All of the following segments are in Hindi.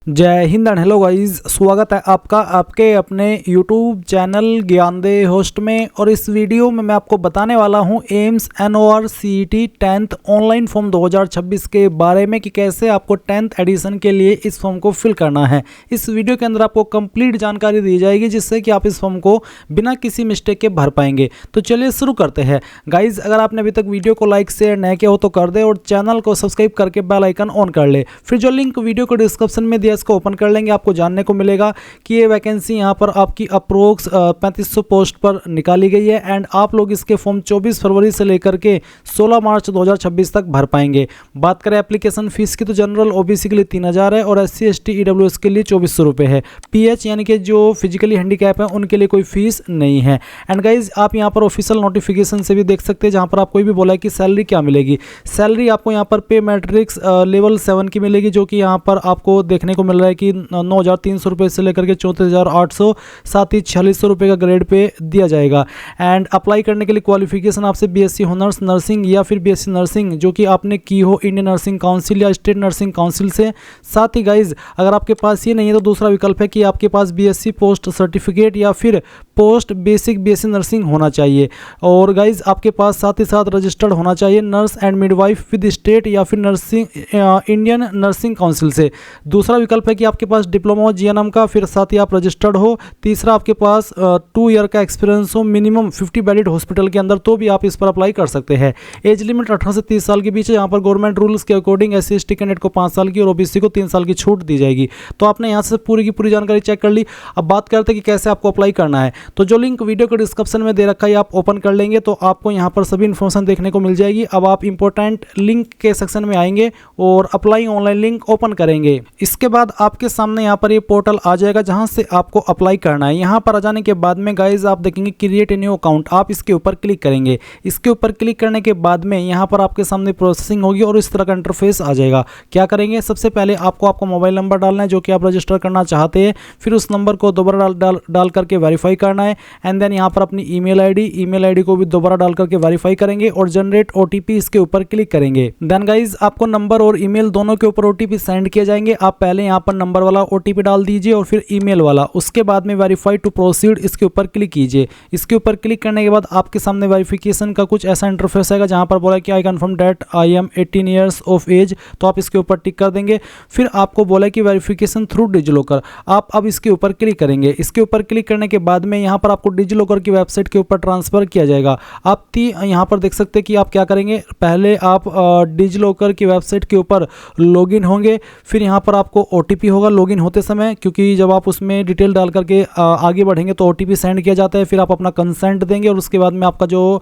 जय हिंद एंड हेलो गाइस, स्वागत है आपका आपके अपने यूट्यूब चैनल ज्ञानदे होस्ट में। और इस वीडियो में मैं आपको बताने वाला हूं AIIMS NOR CET 10th online form 2026 के बारे में कि कैसे आपको 10th एडिशन के लिए इस फॉर्म को फिल करना है। इस वीडियो के अंदर आपको कंप्लीट जानकारी दी जाएगी जिससे कि आप इस फॉर्म को बिना किसी मिस्टेक के भर पाएंगे। तो चलिए शुरू करते हैं। गाइज, अगर आपने अभी तक वीडियो को लाइक शेयर नहीं किया हो तो कर दे और चैनल को सब्सक्राइब करके बेल आइकन ऑन कर ले। फिर जो लिंक वीडियो को डिस्क्रिप्शन में दिया इसको ओपन कर लेंगे, आपको जानने को मिलेगा कि ये वैकेंसी यहाँ पर आपकी अप्रोक्स 3500 पोस्ट पर निकाली गई है एंड आप लोग इसके फॉर्म 24 फरवरी से लेकर के 16 मार्च 2026 तक भर पाएंगे। बात करें एप्लीकेशन फीस की तो जनरल ओबीसी के लिए 3000 है और SC ST EWS के लिए 2400 रुपये है। PH यानी कि जो फिजिकली हैंडीकैप है उनके लिए कोई फीस नहीं है। एंड गाइज, आप यहाँ पर ऑफिशियल नोटिफिकेशन से भी देख सकते हैं जहाँ पर आपको भी बोला है कि सैलरी क्या मिलेगी। सैलरी आपको यहाँ पर पे मैट्रिक्स लेवल 7 की मिलेगी, जो कि यहाँ पर आपको देखने को मिल रहा है कि 9,300 रुपये से लेकर के 34,800, साथ ही 4600 रुपये का ग्रेड पे दिया जाएगा। एंड अप्लाई करने के लिए क्वालिफिकेशन आपसे BSc हॉनर्स नर्सिंग या फिर BSc नर्सिंग जो कि आपने की हो इंडियन नर्सिंग काउंसिल या स्टेट नर्सिंग काउंसिल से। साथ ही गाइज, अगर आपके पास ये नहीं है तो दूसरा विकल्प है कि आपके पास BSc पोस्ट सर्टिफिकेट या फिर पोस्ट बेसिक BSc नर्सिंग होना चाहिए। और गाइज, आपके पास साथ ही साथ रजिस्टर्ड होना चाहिए nurse and midwife with state या फिर नर्सिंग इंडियन नर्सिंग काउंसिल से। दूसरा विकल्प है कि आपके पास डिप्लोमा हो GNM का, फिर साथ ही आप रजिस्टर्ड हो। तीसरा, आपके पास 2 ईयर का एक्सपीरियंस हो मिनिमम 50 बेडेड हॉस्पिटल के अंदर, तो भी आप इस पर अप्लाई कर सकते हैं। एज लिमिट 18 से 30 साल के बीच है। यहाँ पर गवर्नमेंट रूल्स के अकॉर्डिंग SC ST कैंडिडेट को 5 साल की और OBC को 3 साल की छूट दी जाएगी। तो आपने यहाँ से पूरी की पूरी जानकारी चेक कर ली। अब बात करते हैं कि कैसे आपको अप्लाई करना है। तो जो लिंक वीडियो के डिस्क्रिप्शन में दे रखा है आप ओपन कर लेंगे तो आपको यहाँ पर सभी इन्फॉर्मेशन देखने को मिल जाएगी। अब आप इंपॉर्टेंट लिंक के सेक्शन में आएंगे और अप्लाई ऑनलाइन लिंक ओपन करेंगे। इसके बाद आपके सामने यहाँ पर ये पोर्टल आ जाएगा जहां से आपको अप्लाई करना है। यहां पर आ जाने के बाद में गाइज आप देखेंगे क्रिएट ए न्यू अकाउंट, आप इसके ऊपर क्लिक करेंगे। इसके ऊपर क्लिक करने के बाद में यहां पर आपके सामने प्रोसेसिंग होगी और इस तरह का इंटरफेस आ जाएगा। क्या करेंगे, सबसे पहले आपको आपका मोबाइल नंबर डालना है जो कि आप रजिस्टर करना चाहते हैं। फिर उस नंबर को दोबारा डाल करके वेरीफाई करना है एंड देन यहाँ पर अपनी ईमेल आईडी को भी दोबारा डाल करके वेरीफाई करेंगे और जनरेट OTP इसके ऊपर क्लिक करेंगे। देन गाइज, आपको नंबर और ईमेल दोनों के ऊपर OTP सेंड किए जाएंगे। आप पहले यहाँ पर नंबर वाला OTP डाल दीजिए और फिर ईमेल वाला, उसके बाद में वेरीफाई टू प्रोसीड इसके ऊपर क्लिक कीजिए। इसके ऊपर क्लिक करने के बाद आपके सामने वेरिफिकेशन का कुछ ऐसा इंटरफेस आएगा जहां पर बोला है कि I confirm that I am 18 years of age, तो आप इसके ऊपर टिक कर देंगे। फिर आपको बोला है कि वेरिफिकेशन थ्रू डिजिलॉकर, आप अब इसके ऊपर क्लिक करेंगे। इसके ऊपर क्लिक करने के बाद में यहाँ पर आपको डिजिलॉकर की वेबसाइट के ऊपर ट्रांसफर किया जाएगा। आप यहाँ पर देख सकते हैं कि आप क्या करेंगे, पहले आप डिजिलॉकर की वेबसाइट के ऊपर लॉगिन होंगे। फिर यहाँ पर आपको OTP होगा लॉगिन होते समय, क्योंकि जब आप उसमें डिटेल डाल करके आगे बढ़ेंगे तो OTP सेंड किया जाता है। फिर आप अपना कंसेंट देंगे और उसके बाद में आपका जो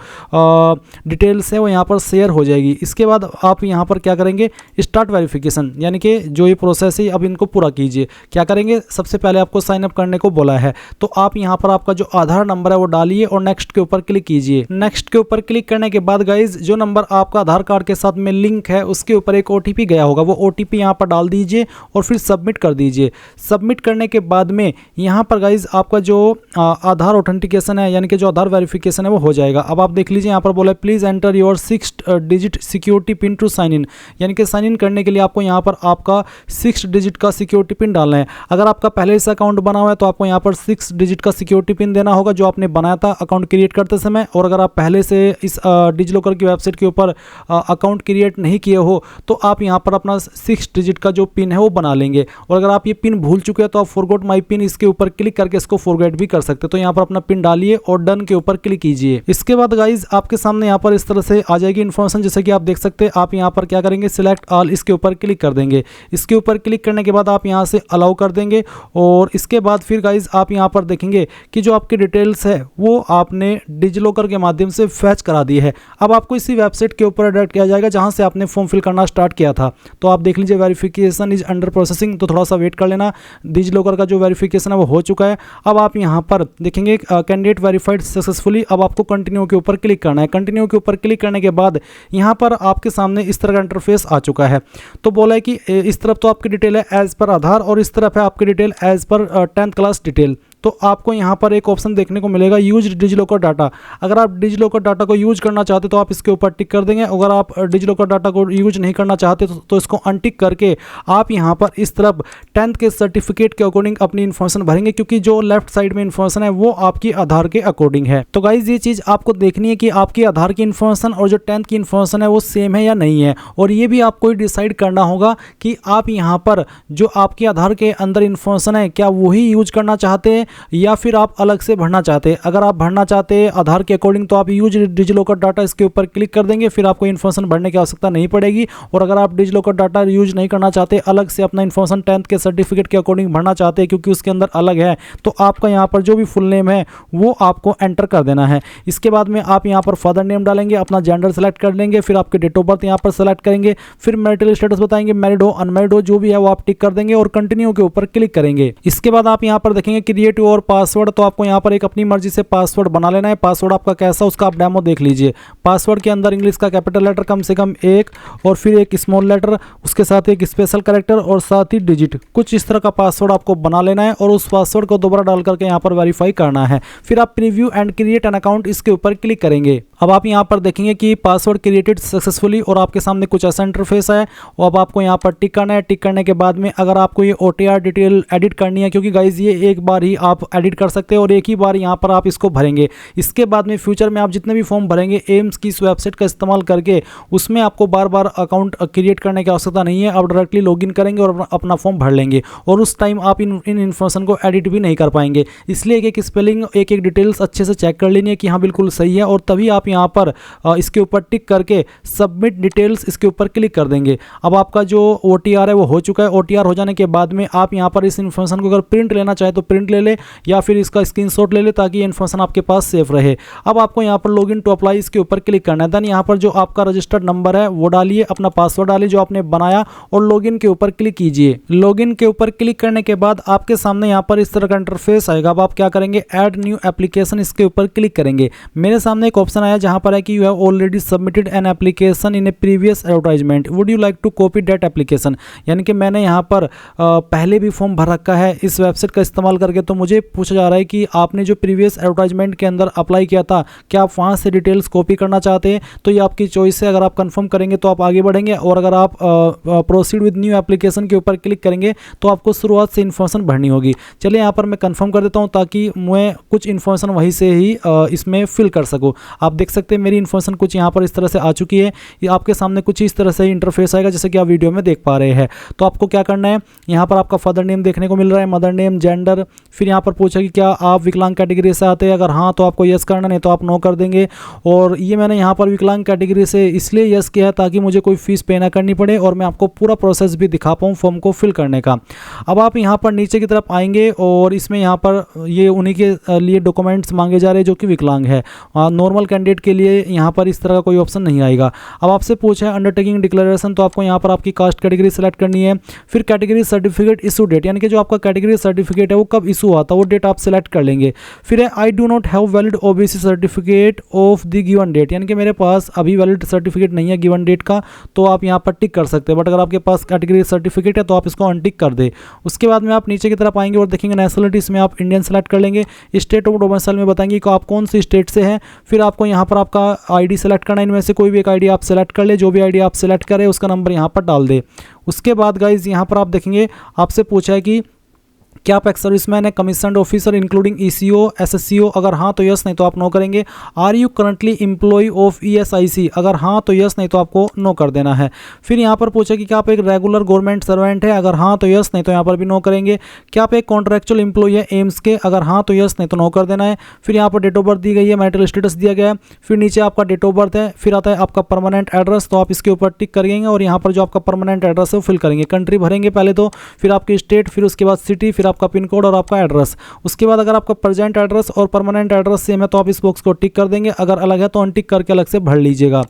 डिटेल्स है वो यहाँ पर शेयर हो जाएगी। इसके बाद आप यहाँ पर क्या करेंगे, स्टार्ट वेरिफिकेशन, यानी कि जो ये प्रोसेस है अब इनको पूरा कीजिए। क्या करेंगे, सबसे पहले आपको साइन अप करने को बोला है तो आप यहाँ पर आपका जो आधार नंबर है वो डालिए और नेक्स्ट के ऊपर क्लिक कीजिए। नेक्स्ट के ऊपर क्लिक करने के बाद गाइज, जो नंबर आपका आधार कार्ड के साथ में लिंक है उसके ऊपर एक OTP गया होगा, वो OTP यहाँ पर डाल दीजिए और फिर सबमिट कर दीजिए। सबमिट करने के बाद में यहाँ पर गाइज आपका जो आधार ऑथेंटिकेशन है यानी कि जो आधार वेरिफिकेशन है वो हो जाएगा। अब आप देख लीजिए यहाँ पर बोला है please enter your 6 digit security pin to sign in, यानी कि साइन इन करने के लिए आपको यहाँ पर आपका 6 डिजिट का सिक्योरिटी पिन डालना है। अगर आपका पहले से अकाउंट बना हुआ है तो आपको यहाँ पर 6 डिजिट का सिक्योरिटी पिन देना होगा जो आपने बनाया था अकाउंट क्रिएट करते समय। और अगर आप पहले से इस डिजिलॉकर की वेबसाइट के ऊपर अकाउंट क्रिएट नहीं किए हो तो आप यहाँ पर अपना 6 डिजिट का जो पिन है वो बना लेंगे। और अगर आप ये पिन भूल चुके हैं तो आप फॉरगॉट माई पिन इसके ऊपर क्लिक करके इसको फॉरगेट भी कर सकते हैं। तो यहाँ पर अपना पिन डालिए और डन के ऊपर क्लिक कीजिए। इसके बाद गाइज आपके सामने यहाँ पर इस तरह से आ जाएगी इन्फॉर्मेशन, जैसे कि आप देख सकते हैं। आप यहाँ पर क्या करेंगे, सिलेक्ट ऑल इसके ऊपर क्लिक कर देंगे। इसके ऊपर क्लिक करने के बाद आप यहाँ से अलाउ कर देंगे और इसके बाद फिर गाइज आप यहाँ पर देखेंगे कि जो आपकी डिटेल्स है वो आपने डिजिलॉकर के माध्यम से फैच करा दी है। अब आपको इसी वेबसाइट के ऊपर डायरेक्ट किया जाएगा जहाँ से आपने फॉर्म फिल करना स्टार्ट किया था। तो आप देख लीजिए वेरिफिकेशन इज अंडर प्रोसेसिंग, तो थोड़ा सा वेट कर लेना। डिजिलॉकर का जो वेरिफिकेशन है वो हो चुका है। अब आप यहाँ पर देखेंगे कैंडिडेट वेरीफाइड सक्सेसफुली। अब आपको कंटिन्यू के ऊपर क्लिक करना है। कंटिन्यू के ऊपर क्लिक करने के बाद यहाँ पर आपके सामने इस तरह का इंटरफेस आ चुका है। तो बोला है कि इस तरफ तो आपकी डिटेल है एज पर आधार और इस तरफ है आपकी detail as per 10th class detail. तो आपको यहाँ पर एक ऑप्शन देखने को मिलेगा यूज डिजिलॉकर डाटा। अगर आप डिजिलॉकर डाटा को यूज करना चाहते तो आप इसके ऊपर टिक कर देंगे। अगर आप डिजिलॉकर डाटा को यूज नहीं करना चाहते तो इसको अनटिक करके आप यहाँ पर इस इस तरफ 10th के सर्टिफिकेट के अकॉर्डिंग अपनी इन्फॉर्मेशन भरेंगे, क्योंकि जो लेफ्ट साइड में इन्फॉर्मेशन है वो आपकी आधार के अकॉर्डिंग है। तो गाइज ये चीज़ आपको देखनी है कि आपकी आधार की इन्फॉर्मेशन और जो 10th की इन्फॉर्मेशन है वो सेम है या नहीं है। और ये भी आपको डिसाइड करना होगा कि आप यहाँ पर जो आपके आधार के अंदर इन्फॉर्मेशन है क्या वही यूज करना चाहते हैं या फिर आप अलग से भरना चाहते हैं। अगर आप भरना चाहते हैं आधार के अकॉर्डिंग तो आप यूज डिजिलॉकर डाटा इसके ऊपर क्लिक कर देंगे, फिर आपको इन्फॉर्मेशन भरने की आवश्यकता नहीं पड़ेगी। और अगर आप डिजिलॉकर डाटा यूज नहीं करना चाहते, अलग से अपना इन्फॉर्मेशन 10th के सर्टिफिकेट के अकॉर्डिंग भरना चाहते हैं क्योंकि उसके अंदर अलग है, तो आपका यहाँ पर जो भी फुल नेम है वो आपको एंटर कर देना है। इसके बाद में आप यहाँ पर फादर नेम डालेंगे, अपना जेंडर सेलेक्ट कर लेंगे, फिर आपके डेट ऑफ बर्थ यहाँ पर सेलेक्ट करेंगे, फिर मैरिटल स्टेटस बताएंगे, मैरिड हो अनमैरिड हो जो भी है वो आप टिक कर देंगे और कंटिन्यू के ऊपर क्लिक करेंगे। इसके बाद आप यहाँ पर देखेंगे क्रिएट योर पासवर्ड, तो आपको यहाँ पर एक अपनी मर्जी से पासवर्ड बना लेना है। पासवर्ड आपका कैसा उसका आप डेमो देख लीजिए। पासवर्ड के अंदर इंग्लिश का कैपिटल लेटर कम से कम एक और फिर एक स्मॉल लेटर, उसके साथ एक स्पेशल कैरेक्टर और साथ ही डिजिट, कुछ इस तरह का पासवर्ड आपको बना लेना है और उस पासवर्ड को दोबारा डाल करके यहाँ पर वेरीफाई करना है। फिर आप preview and create an account इसके ऊपर क्लिक करेंगे। अब आप यहाँ पर देखेंगे कि पासवर्ड क्रिएटेड सक्सेसफुली और आपके सामने कुछ ऐसा इंटरफेस है। और अब आपको यहाँ पर टिक करना है। टिक करने के बाद में अगर आपको ये OTR डिटेल एडिट करनी है, क्योंकि गाइज ये एक बार ही आप एडिट कर सकते हैं और एक ही बार यहाँ पर आप इसको भरेंगे। इसके बाद में फ्यूचर में आप जितने भी फॉर्म भरेंगे एम्स की इस वेबसाइट का इस्तेमाल करके, उसमें आपको बार बार अकाउंट क्रिएट करने की आवश्यकता नहीं है। आप डायरेक्टली लॉगिन करेंगे और अपना फॉर्म भर लेंगे और उस टाइम आप इन इन्फॉर्मेशन को एडिट भी नहीं कर पाएंगे। इसलिए एक एक स्पेलिंग एक एक डिटेल्स अच्छे से चेक कर लेनी है कि हाँ बिल्कुल सही है, और तभी आप यहाँ पर इसके ऊपर टिक करके सबमिट डिटेल्स इसके ऊपर क्लिक कर देंगे। अब आपका जो OTR है वो हो चुका है। OTR हो जाने के बाद में आप यहाँ पर इस इन्फॉर्मेशन को अगर प्रिंट लेना चाहे तो प्रिंट ले ले या फिर इसका स्क्रीनशॉट ले ले ताकि ये इन्फॉर्मेशन आपके पास सेफ रहे। अब आपको यहाँ पर लॉगिन टू अप्लाई इसके ऊपर क्लिक करना है। देन यहाँ पर जो आपका रजिस्टर्ड नंबर है वो डालिए, अपना पासवर्ड डालिए जो आपने बनाया और लॉगिन के ऊपर क्लिक कीजिए। लॉगिन के ऊपर क्लिक करने के बाद आपके सामने यहाँ पर इस तरह का इंटरफेस आएगा। अब आप क्या करेंगे, ऐड न्यू एप्लीकेशन इसके ऊपर क्लिक करेंगे। मेरे सामने एक ऑप्शन आया जहाँ पर है कि you have already submitted an application in a previous advertisement, would you like to copy that application. यानी कि मैंने यहाँ पर पहले भी फॉर्म भर रखा है इस वेबसाइट का इस्तेमाल करके, तो मुझे पूछा जा रहा है कि आपने जो प्रीवियस एडवर्टाइजमेंट के अंदर अप्लाई किया था क्या आप वहाँ से डिटेल्स कॉपी करना चाहते हैं। तो ये आपकी चॉइस है। अगर आप कंफर्म करेंगे तो आप आगे बढ़ेंगे और अगर आप प्रोसीड विद न्यू एप्लीकेशन के ऊपर क्लिक करेंगे तो आपको शुरुआत से इन्फॉर्मेशन भरनी होगी। चलिए यहाँ पर मैं कंफर्म कर देता हूँ ताकि मैं कुछ इन्फॉर्मेशन वहीं से ही इसमें फिल कर सकूँ। आप देख सकते हैं मेरी इन्फॉर्मेशन कुछ यहाँ पर इस तरह से आ चुकी है। ये आपके सामने कुछ इस तरह से इंटरफेस आएगा जैसे कि आप वीडियो में देख पा रहे हैं। तो आपको क्या करना है, यहाँ पर आपका फादर नेम देखने को मिल रहा है, मदर नेम, जेंडर, फिर यहाँ पर पूछा कि क्या आप विकलांग कैटेगरी से आते हैं, अगर हाँ तो आपको यस करना, नहीं तो आप नो कर देंगे। और ये मैंने यहाँ पर विकलांग कैटेगरी से इसलिए यस किया है ताकि मुझे कोई फीस पे ना करनी पड़े और मैं आपको पूरा प्रोसेस भी दिखा पाऊँ फॉर्म को फिल करने का। अब आप यहाँ पर नीचे की तरफ आएंगे और इसमें यहाँ पर ये उन्हीं के लिए डॉक्यूमेंट्स मांगे जा रहे हैं जो कि विकलांग है। नॉर्मल कैंडिडेट के लिए यहाँ पर इस तरह का कोई ऑप्शन नहीं आएगा। अब आपसे पूछा है अंडरटेकिंग डिक्लेरेशन, तो आपको यहाँ पर आपकी कास्ट कैटेगरी सेलेक्ट करनी है। फिर कैटेगरी सर्टिफिकेट इशू डेट, यानी कि जो आपका कैटेगरी सर्टिफिकेट है वो कब इशू हुआ था वो डेट आप सेलेक्ट कर लेंगे। फिर है I do not have valid OBC certificate of the given date, यानी कि मेरे पास अभी वैलिड सर्टिफिकेट नहीं है गिवन डेट का, तो आप यहाँ पर टिक कर सकते हैं। बट अगर आपके पास कैटेगरी सर्टिफिकेट है तो आप इसको अनटिक कर दे। उसके बाद में आप नीचे की तरफ आएंगे और देखेंगे नेशनलिटी, इसमें आप इंडियन सेलेक्ट कर लेंगे। स्टेट ऑफ डोमिसाइल में बताएंगे कि आप कौन सी स्टेट से हैं। फिर आपको यहाँ पर आपका ID सेलेक्ट करना है, इनमें से कोई भी एक ID आप सेलेक्ट कर ले, जो भी ID आप सेलेक्ट करें उसका नंबर यहाँ पर डाल दे। उसके बाद गाइज यहाँ पर आप देखेंगे आपसे पूछा है कि क्या आप एक्स सर्विसमैन है, commissioned officer including ECO, SSCO, अगर हाँ तो यस, नहीं तो आप नो करेंगे। Are you currently employ of ESIC, अगर हाँ तो यस, नहीं तो आपको नो कर देना है। फिर यहाँ पर पूछे कि क्या आप एक रेगुलर गवर्नमेंट सर्वेंट है, अगर हाँ तो यस, नहीं तो यहाँ पर भी नो करेंगे। क्या आप एक कॉन्ट्रेक्चुअल एम्प्लॉय है एम्स के, अगर हाँ तो यस, नहीं तो नो कर देना है। फिर यहाँ पर डेट ऑफ बर्थ दी गई है, मैरिटल स्टेटस दिया गया है, फिर नीचे आपका डेट ऑफ बर्थ है, फिर आता है आपका परमानेंट एड्रेस, तो आप इसके ऊपर टिक करेंगे और यहाँ पर जो आपका परमानेंट एड्रेस है वो फिल करेंगे। कंट्री भरेंगे पहले तो, फिर आपकी स्टेट, फिर उसके बाद सिटी, फिर आपका पिन कोड और आपका एड्रेस। उसके बाद अगर आपका प्रेजेंट एड्रेस और परमानेंट एड्रेस सेम है तो आप इस बॉक्स को टिक कर देंगे, अगर अलग है तो अनटिक करके अलग से भर लीजिएगा।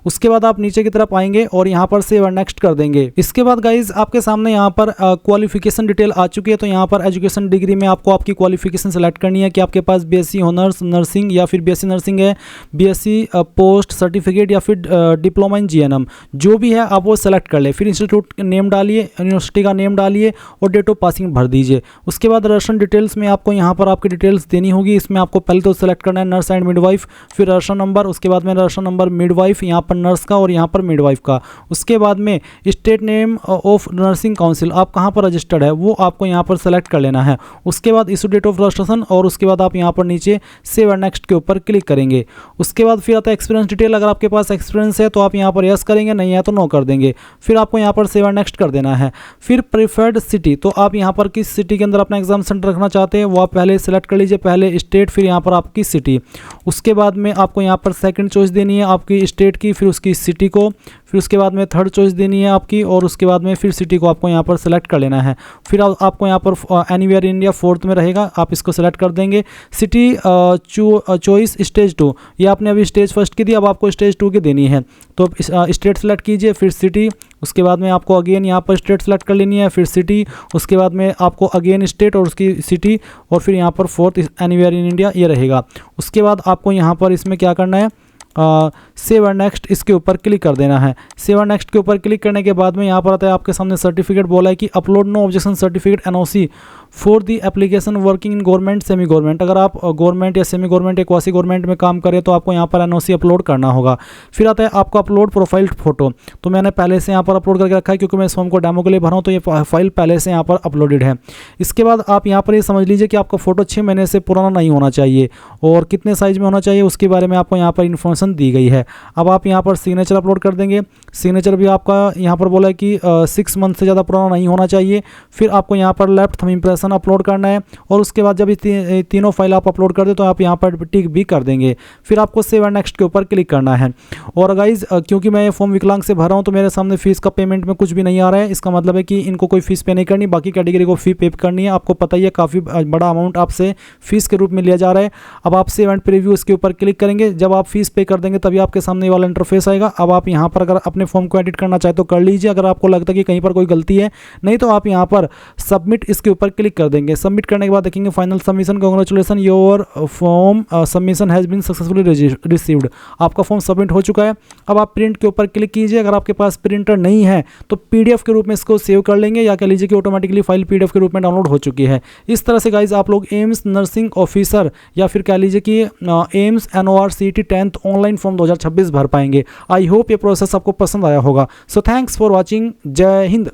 उसके बाद आप नीचे की तरफ आएंगे और यहाँ पर सेव और नेक्स्ट कर देंगे। इसके बाद गाइज आपके सामने यहाँ पर क्वालिफिकेशन डिटेल आ चुकी है। तो यहाँ पर एजुकेशन डिग्री में आपको आपकी क्वालिफिकेशन सेलेक्ट करनी है कि आपके पास BSc ऑनर्स नर्सिंग या फिर BSc नर्सिंग है, BSc पोस्ट सर्टिफिकेट या फिर डिप्लोमा इन GNM, जो भी है आप वो सेलेक्ट कर ले। फिर इंस्टीट्यूट नेम डालिए, यूनिवर्सिटी का नेम डालिए और डेट ऑफ पासिंग भर दीजिए। उसके बाद राशन डिटेल्स में आपको यहाँ पर आपकी डिटेल्स देनी होगी। इसमें आपको पहले तो सेलेक्ट करना है नर्स एंड मिडवाइफ, फिर राशन नंबर, उसके बाद में राशन नंबर मिडवाइफ, यहाँ पर नर्स का और यहाँ पर मिडवाइफ का। उसके बाद में state name of nursing council, आप कहाँ पर रजिस्टर्ड है वो आपको यहाँ पर सेलेक्ट कर लेना है। उसके बाद इशू डेट ऑफ रजिस्ट्रेशन और उसके बाद आप यहाँ पर नीचे सेव एंड नेक्स्ट के ऊपर क्लिक करेंगे। उसके बाद फिर आता है एक्सपीरियंस डिटेल। अगर आपके पास एक्सपीरियंस है तो आप यहाँ पर यस करेंगे, नहीं है तो नो कर देंगे। फिर आपको यहाँ पर सेव एंड नेक्स्ट कर देना है। फिर प्रीफर्ड सिटी, तो आप यहाँ पर किस सिटी के अंदर अपना एग्जाम सेंटर रखना चाहते हैं वो आप पहले सेलेक्ट कर लीजिए, पहले स्टेट फिर यहाँ पर आपकी सिटी। उसके बाद में आपको यहाँ पर सेकंड चॉइस देनी है आपकी स्टेट की, फिर उसकी सिटी को, फिर उसके बाद में थर्ड चॉइस देनी है आपकी और उसके बाद में फिर सिटी को आपको यहाँ पर सेलेक्ट कर लेना है। फिर आपको यहाँ पर एनीवेयर इंडिया फोर्थ में रहेगा, आप इसको सेलेक्ट कर देंगे। सिटी चॉइस स्टेज 2, ये आपने अभी स्टेज फर्स्ट की दी, अब आपको स्टेज 2 की देनी है। तो स्टेट सेलेक्ट कीजिए, फिर सिटी, उसके बाद में आपको अगेन यहाँ पर स्टेट सेलेक्ट कर लेनी है, फिर सिटी, उसके बाद में आपको अगेन स्टेट और उसकी सिटी और फिर यहाँ पर फोर्थ एनीवेयर इन इंडिया ये रहेगा। उसके बाद आपको यहाँ पर इसमें क्या करना है, सेव एंड नेक्स्ट इसके ऊपर क्लिक कर देना है। सेव एंड नेक्स्ट के ऊपर क्लिक करने के बाद में यहाँ पर आता है आपके सामने सर्टिफिकेट बोला है कि upload no objection certificate NOC for the application working in government semi government. अगर आप गवर्नमेंट या सेमी गवर्नमेंट या क्वासी गवर्नमेंट में काम करें तो आपको यहाँ पर एनओसी अपलोड करना होगा। फिर आता है आपको अपलोड प्रोफाइल फोटो, तो मैंने पहले से यहाँ पर अपलोड करके रखा है क्योंकि मैं इस फॉर्म को डेमो के लिए भरा हूँ, तो ये फाइल पहले से यहाँ पर अपलोडेड है। इसके बाद आप यहाँ पर ये समझ लीजिए कि आपका फोटो 6 महीने से पुराना नहीं होना चाहिए और कितने साइज में होना चाहिए उसके बारे में आपको यहाँ पर इन्फॉर्मेशन दी गई है। अब आप यहाँ पर सिग्नेचर अपलोड कर देंगे। सिग्नेचर भी आपका यहाँ पर बोला है कि 6 मंथ से ज़्यादा पुराना नहीं होना चाहिए। फिर आपको यहाँ पर लेफ्ट थंब इंप्रेशन अपलोड करना है और उसके बाद जब तीनों फाइल आप अपलोड कर दे तो आप यहाँ पर टिक भी कर देंगे। फिर आपको सेव एंड नेक्स्ट के ऊपर क्लिक करना है। और गाइज क्योंकि मैं ये फॉर्म विकलांग से भरा हूँ तो मेरे सामने फीस का पेमेंट में कुछ भी नहीं आ रहा है, इसका मतलब है कि इनको कोई फीस पे नहीं करनी, बाकी कैटेगरी को फी पे करनी है। आपको पता ही है काफ़ी बड़ा अमाउंट आपसे फीस के रूप में लिया जा रहा है। अब आप सेव एंड प्रीव्यू इसके ऊपर क्लिक करेंगे, जब आप फीस पे कर देंगे तभी आपके सामने वाला इंटरफेस आएगा। अब आप यहाँ पर अगर अपने फॉर्म को एडिट करना चाहे तो कर लीजिए, अगर आपको लगता है कि कहीं पर कोई गलती है, नहीं तो आप यहाँ पर सबमिट इसके ऊपर क्लिक कर देंगे। सबमिट करने के बाद देखेंगे final submission, congratulation your form submission has been successfully received. आपका फॉर्म सबमिट हो चुका है। अब आप प्रिंट के ऊपर क्लिक कीजिए। अगर आपके पास प्रिंटर नहीं है तो पीडीएफ के रूप में इसको सेव कर लेंगे या कह लीजिए कि ऑटोमेटिकली फाइल पीडीएफ के रूप में डाउनलोड हो चुकी है। इस तरह से गाइज आप लोग एम्स नर्सिंग ऑफिसर या फिर कह लीजिए कि AIIMS NOR CET 10th online form 2026 भर पाएंगे। आई होप ये प्रोसेस आपको पसंद आया होगा। So thanks for watching. जय हिंद।